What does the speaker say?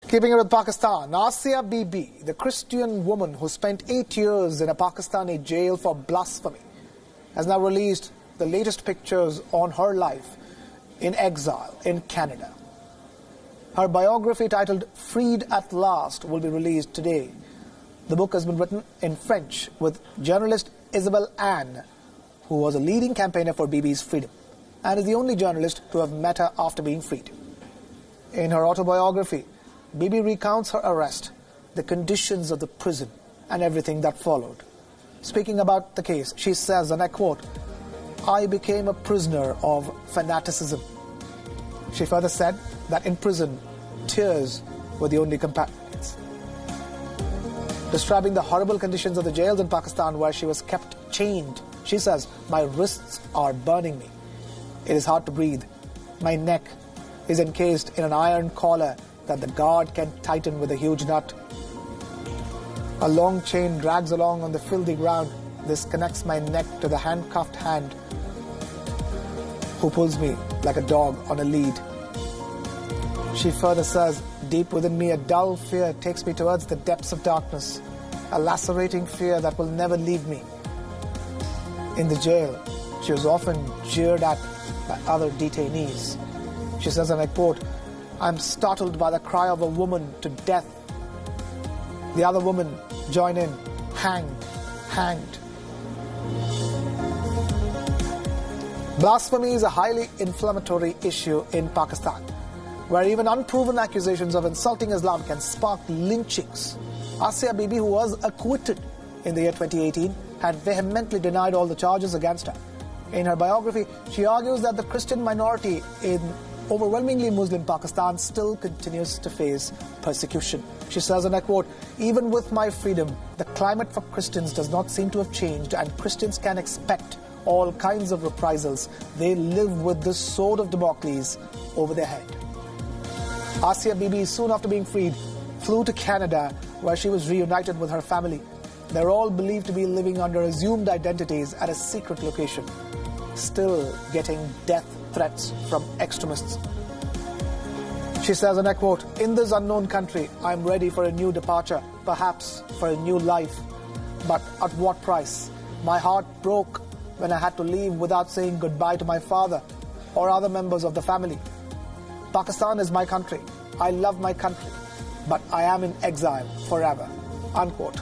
Keeping it with Pakistan, Bibi, the Christian woman who spent 8 years in a Pakistani jail for blasphemy, has now released the latest pictures on her life in exile in Canada. Her biography titled Freed at Last will be released today. The book has been written in French with journalist Isabelle Anne, who was a leading campaigner for Bibi's freedom and is the only journalist to have met her after being freed. In her autobiography, Bibi recounts her arrest, the conditions of the prison, and everything that followed. Speaking about the case, she says, and I quote, "I became a prisoner of fanaticism." She further said that in prison, tears were the only companions. Describing the horrible conditions of the jails in Pakistan where she was kept chained, she says, "My wrists are burning me. It is hard to breathe. My neck is encased in an iron collar that the guard can tighten with a huge nut. A long chain drags along on the filthy ground. This connects my neck to the handcuffed hand who pulls me like a dog on a lead." She further says, "Deep within me, a dull fear takes me towards the depths of darkness, a lacerating fear that will never leave me." In the jail, she was often jeered at by other detainees. She says, and I quote, "I'm startled by the cry of a woman to death. The other women join in, hanged, hanged." Blasphemy is a highly inflammatory issue in Pakistan, where even unproven accusations of insulting Islam can spark lynchings. Bibi, who was acquitted in the year 2018, had vehemently denied all the charges against her. In her biography, she argues that the Christian minority in overwhelmingly Muslim Pakistan still continues to face persecution. She says, and I quote, "Even with my freedom, the climate for Christians does not seem to have changed, and Christians can expect all kinds of reprisals. They live with the sword of Damocles over their head." Bibi, soon after being freed, flew to Canada, where she was reunited with her family. They're all believed to be living under assumed identities at a secret location, still getting death threats from extremists. She says, and I quote, "In this unknown country, I'm ready for a new departure, perhaps for a new life. But at what price? My heart broke when I had to leave without saying goodbye to my father or other members of the family. Pakistan is my country. I love my country, but I am in exile forever." Unquote.